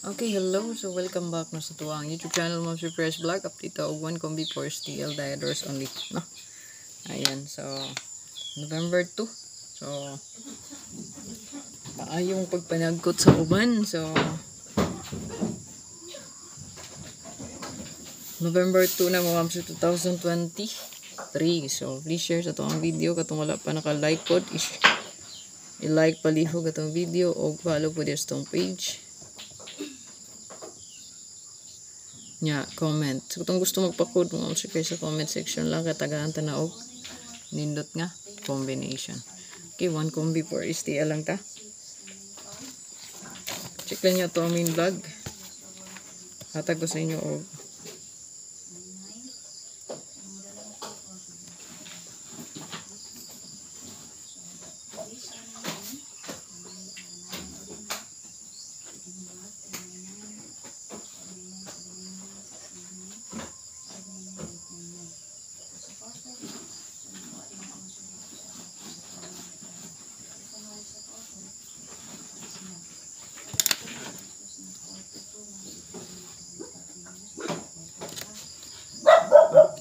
Okay, hello. So, welcome back na sa tuwang YouTube channel mo si Fresh Vlog. Update ako 1 combi for STL diodors only. No? Ayan, so, November 2. So, paayong pagpanagkot sa uban. So, November 2 na mga sa 2023. So, please share sa itong video. Katong wala pa naka-like po. I-like palihog itong video o follow po sa itong page. Comment. So, kung gusto magpa-code mo, sige sa comment section lang. Katagaan tanaog. Nindot nga. Combination. Okay, 1 combi for STL lang ta. Check lang nyo ito ang main vlog. Hatag ko sa inyo og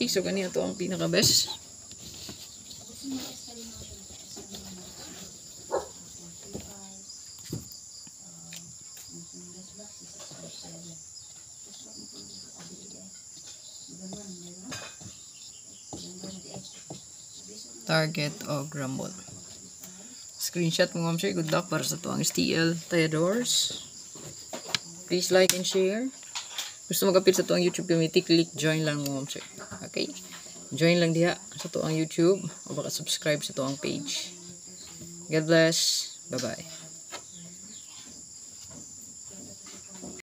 okay, so ganito ang pinaka-best. Target o Grumble. Screenshot mo ma'am sir. Good luck para sa tuwang STL diodors. Please like and share. Gusto mag-appeal sa tuwang YouTube community, click join lang mo ma'am sir. Okay? Join lang diha sa tuwang YouTube o baka subscribe sa tuwang page. God bless. Bye-bye.